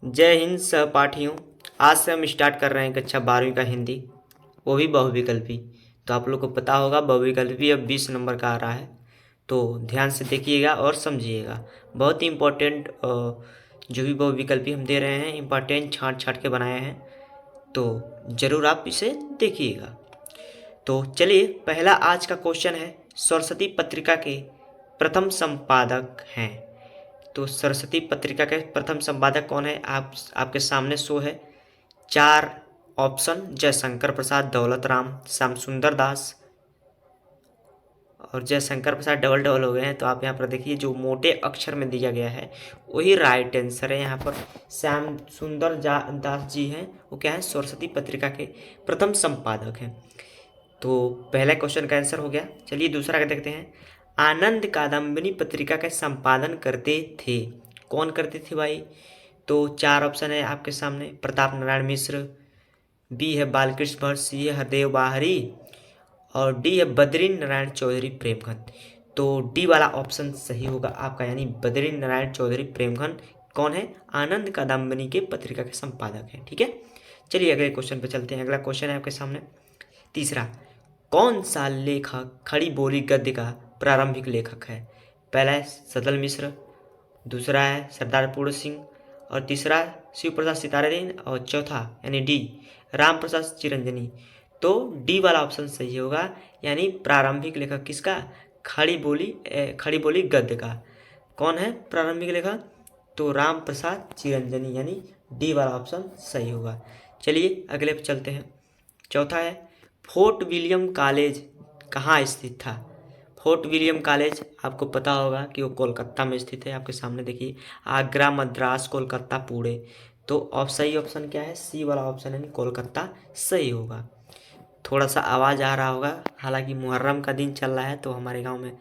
जय हिंद सहपाठियों। आज से हम स्टार्ट कर रहे हैं कक्षा 12वीं का हिंदी, वो भी बहुविकल्पी। तो आप लोग को पता होगा बहुविकल्पी अब 20 नंबर का आ रहा है, तो ध्यान से देखिएगा और समझिएगा। बहुत ही इम्पोर्टेंट जो भी बहुविकल्पी हम दे रहे हैं इम्पोर्टेंट छाँट छाँट के बनाए हैं, तो ज़रूर आप इसे देखिएगा। तो चलिए, पहला आज का क्वेश्चन है, सरस्वती पत्रिका के प्रथम संपादक हैं। तो सरस्वती पत्रिका के प्रथम संपादक कौन है? आपके सामने शो है 4 ऑप्शन: जयशंकर प्रसाद, दौलत राम, श्याम सुंदर दास और जयशंकर प्रसाद डबल डबल हो गए हैं। तो आप यहाँ पर देखिए, जो मोटे अक्षर में दिया गया है वही राइट आंसर है। यहाँ पर श्याम सुंदर दास जी हैं, वो क्या है, सरस्वती पत्रिका के प्रथम संपादक हैं। तो पहला क्वेश्चन का आंसर हो गया। चलिए दूसरा का देखते हैं। आनंद कादम्बिनी पत्रिका का संपादन करते थे, कौन करते थे भाई? तो 4 ऑप्शन है आपके सामने: प्रताप नारायण मिश्र, बी है बालकृष्ण भट्ट, सी है हरदेव बाहरी और डी है बद्री नारायण चौधरी प्रेमघन। तो डी वाला ऑप्शन सही होगा आपका, यानी बद्री नारायण चौधरी प्रेमघन कौन है? आनंद कादम्बिनी के पत्रिका के संपादक हैं। ठीक है, चलिए अगले क्वेश्चन पे चलते हैं। अगला क्वेश्चन है आपके सामने तीसरा। कौन सा लेखक खड़ी बोली गद्य का प्रारंभिक लेखक है? पहला है सदल मिश्र, दूसरा है सरदार पूर्ण सिंह और तीसरा शिव प्रसाद सितारे और चौथा यानी डी राम प्रसाद चिरंजनी। तो डी वाला ऑप्शन सही होगा, यानी प्रारंभिक लेखक किसका? खड़ी बोली गद्य का। कौन है प्रारंभिक लेखक? तो राम प्रसाद चिरंजनी, यानी डी वाला ऑप्शन सही होगा। चलिए अगले पे चलते हैं। चौथा है, फोर्ट विलियम कॉलेज कहाँ स्थित था? फोर्ट विलियम कॉलेज आपको पता होगा कि वो कोलकाता में स्थित है। आपके सामने देखिए, आगरा, मद्रास, कोलकाता, पुणे। तो सही ऑप्शन क्या है? सी वाला ऑप्शन है, कोलकाता सही होगा। थोड़ा सा आवाज़ आ रहा होगा, हालांकि मुहर्रम का दिन चल रहा है तो हमारे गांव में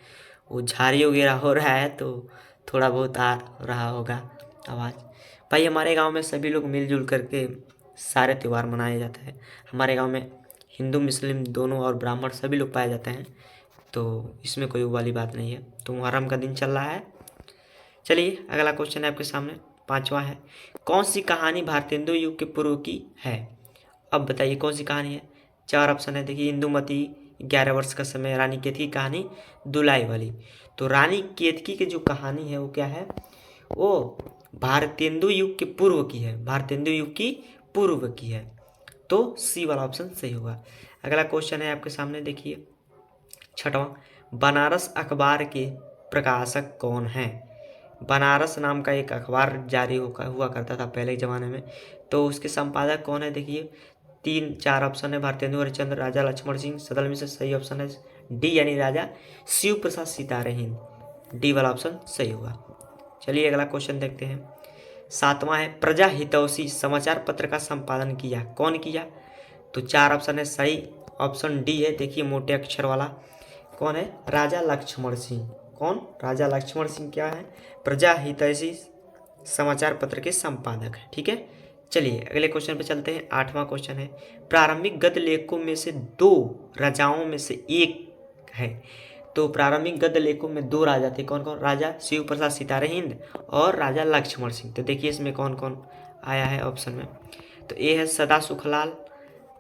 वो झाड़ी वगैरह हो रहा है, तो थोड़ा बहुत आ रहा होगा आवाज़। भाई हमारे गांव में सभी लोग मिलजुल करके सारे त्यौहार मनाए जाते हैं। हमारे गांव में हिंदू मुस्लिम दोनों और ब्राह्मण सभी लोग पाए जाते हैं, तो इसमें कोई वो वाली बात नहीं है। तो मुहर्रम का दिन चल रहा है। चलिए अगला क्वेश्चन है आपके सामने, पांचवा है। कौन सी कहानी भारतेंदु युग के पूर्व की है? अब बताइए कौन सी कहानी है? 4 ऑप्शन है, देखिए। इंदुमती, 11 वर्ष का समय, रानी केतकी की कहानी, दुलाई वाली। तो रानी केतकी की जो कहानी है वो क्या है? वो भारतेंदु युग के पूर्व की है, भारतेंदु युग की पूर्व की है। तो सी वाला ऑप्शन सही होगा। अगला क्वेश्चन है आपके सामने, देखिए छठवां। बनारस अखबार के प्रकाशक कौन है? बनारस नाम का एक अखबार जारी हुआ करता था पहले के ज़माने में, तो उसके संपादक कौन है? देखिए 3-4 ऑप्शन है: भारतेंदु हरिश्चंद्र, राजा लक्ष्मण सिंह, सदल मिश्र। सही ऑप्शन है डी, यानी राजा शिव प्रसाद सितारे हिंद। डी वाला ऑप्शन सही होगा। चलिए अगला क्वेश्चन देखते हैं। सातवां है, प्रजा हितैषी समाचार पत्र का संपादन किया, कौन किया? तो 4 ऑप्शन है, सही ऑप्शन डी है, देखिए मोटे अक्षर वाला। कौन है? राजा लक्ष्मण सिंह। कौन? राजा लक्ष्मण सिंह क्या है? प्रजा हितैषी समाचार पत्र के संपादक है। ठीक है, चलिए अगले क्वेश्चन पे चलते हैं। 8वां क्वेश्चन है, प्रारंभिक गद्य लेखकों में से 2 राजाओं में से एक है। तो प्रारंभिक गद्य लेखकों में 2 राजा थे, कौन कौन? राजा शिव प्रसाद सितारे हिंद और राजा लक्ष्मण सिंह। तो देखिए इसमें कौन कौन आया है ऑप्शन में। तो ए है सदा सुखलाल,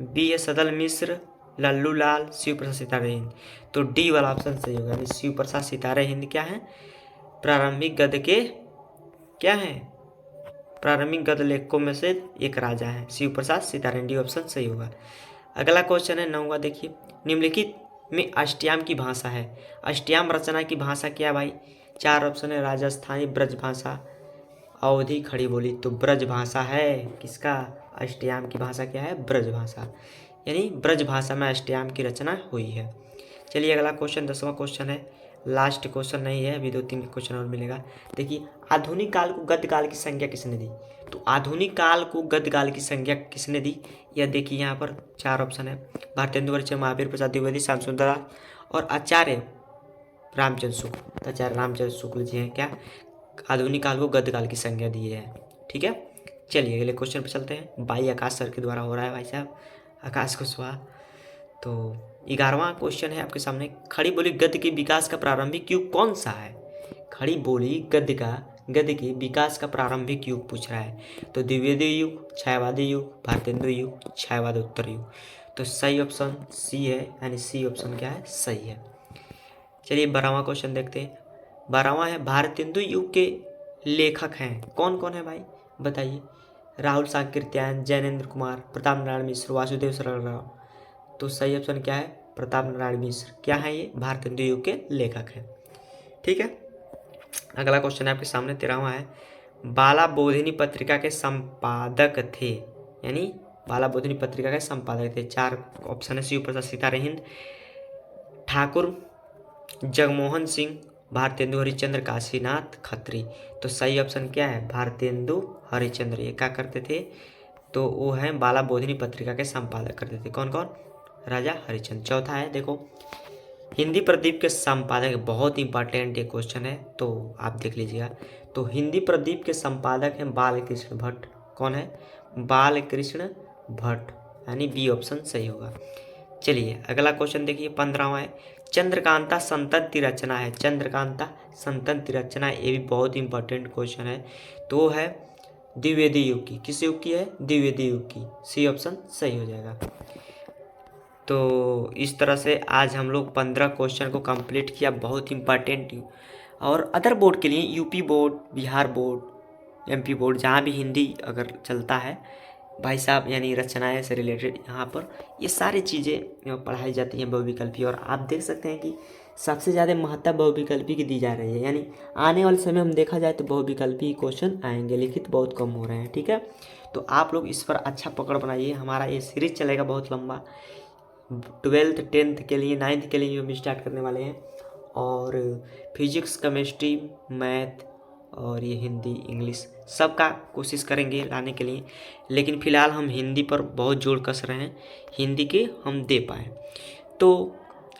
बी है सदल मिश्र, लल्लू लाल, शिव प्रसाद सितारे हिंद। तो डी वाला ऑप्शन सही होगा, शिव प्रसाद सितारे हिंद क्या है? प्रारंभिक गद्य के क्या है? प्रारंभिक गद्य लेखकों में से एक राजा है, शिव प्रसाद सितारे। डी ऑप्शन सही होगा। अगला क्वेश्चन है 9वां, देखिए। निम्नलिखित में अष्टयाम की भाषा है, अष्टयाम रचना की भाषा क्या भाई? 4 ऑप्शन है, राजस्थानी, ब्रज भाषा, अवधी, खड़ी बोली। तो ब्रज भाषा है किसका? अष्टयाम की भाषा क्या है? ब्रज भाषा, यानी ब्रज भाषा में अष्टयाम की रचना हुई है। चलिए अगला क्वेश्चन 10वां क्वेश्चन है, लास्ट क्वेश्चन नहीं है, अभी 2-3 क्वेश्चन और मिलेगा। देखिए, आधुनिक काल को गद्य काल की संज्ञा किसने दी? तो आधुनिक काल को गद्य काल की संज्ञा किसने दी? यह देखिए यहाँ पर 4 ऑप्शन है, भारतेंदु हरिश्चंद्र, महावीर प्रसाद द्विवेदी, श्याम सुंदर और आचार्य रामचंद्र शुक्ल। तो आचार्य रामचंद्र शुक्ल जी हैं क्या आधुनिक काल को गद्य काल की संज्ञा दी है। ठीक है, चलिए अगले क्वेश्चन पर चलते हैं। भाई आकाश सर के द्वारा हो रहा है, भाई साहब आकाश कुशवाहा। तो 11वां क्वेश्चन है आपके सामने, खड़ी बोली गद्य के विकास का प्रारंभिक युग कौन सा है? खड़ी बोली गद्य का गद्य के विकास का प्रारंभिक युग पूछ रहा है। तो द्विवेदी युग, छायावादी युग, भारतेंदु युग, छायावादोत्तर युग। तो सही ऑप्शन सी है, यानी सी ऑप्शन क्या है, सही है। चलिए 12वां क्वेश्चन देखते हैं। 12वां है, भारतेंदु युग के लेखक हैं कौन कौन है भाई, बताइए। राहुल सांकृत्यायन, जैनेन्द्र कुमार, प्रताप नारायण मिश्र, वासुदेव सरल राव। तो सही ऑप्शन क्या है, प्रताप नारायण मिश्र। क्या है ये, भारतेंदु युग के लेखक हैं। ठीक है, अगला क्वेश्चन है आपके सामने 13वां है, बाला बोधिनी पत्रिका के संपादक थे, यानी बाला बोधिनी पत्रिका के संपादक थे। 4 ऑप्शन है, शिव प्रसाद सितारे हिंद, ठाकुर जगमोहन सिंह, भारतेंदु हरिश्चंद्र, काशीनाथ खत्री। तो सही ऑप्शन क्या है, भारतेंदु हरिश्चंद्र। ये क्या करते थे, तो वो है बाला बोधिनी पत्रिका के संपादक करते थे। कौन कौन, राजा हरिश्चंद्र। चौथा है, देखो हिंदी प्रदीप के संपादक, बहुत इंपॉर्टेंट ये क्वेश्चन है, तो आप देख लीजिएगा। तो हिंदी प्रदीप के संपादक हैं बालकृष्ण भट्ट। कौन है, बालकृष्ण भट्ट, यानी बी ऑप्शन सही होगा। चलिए अगला क्वेश्चन देखिए 15वां है, चंद्रकांता संतति रचना है। चंद्रकांता संतति रचना, ये भी बहुत इंपॉर्टेंट क्वेश्चन है। तो वो है द्विवेदी युग की। किस युग की है, द्विवेदी युग की। सी ऑप्शन सही हो जाएगा। तो इस तरह से आज हम लोग 15 क्वेश्चन को कंप्लीट किया, बहुत इंपॉर्टेंट। और अदर बोर्ड के लिए UP board, Bihar board, MP board, जहाँ भी हिंदी अगर चलता है भाई साहब, यानी रचनाएं से रिलेटेड, यहाँ पर ये सारी चीज़ें पढ़ाई जाती हैं बहुविकल्पी। और आप देख सकते हैं कि सबसे ज़्यादा महत्ता बहुविकल्पी की दी जा रही है, यानी आने वाले समय हम देखा जाए तो बहुविकल्पी क्वेश्चन आएंगे, लिखित बहुत कम हो रहे हैं। ठीक है, तो आप लोग इस पर अच्छा पकड़ बनाइए। हमारा ये सीरीज चलेगा बहुत लंबा, 12th 10th के लिए, 9th के लिए हम स्टार्ट करने वाले हैं। और फिजिक्स, केमिस्ट्री, मैथ और ये हिंदी, इंग्लिश, सबका कोशिश करेंगे लाने के लिए। लेकिन फ़िलहाल हम हिंदी पर बहुत जोर कस रहे हैं, हिंदी के हम दे पाएँ। तो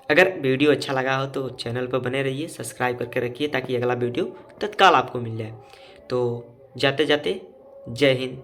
अगर वीडियो अच्छा लगा हो तो चैनल पर बने रहिए, सब्सक्राइब करके रखिए ताकि अगला वीडियो तत्काल आपको मिल जाए। तो जाते जाते जय हिंद,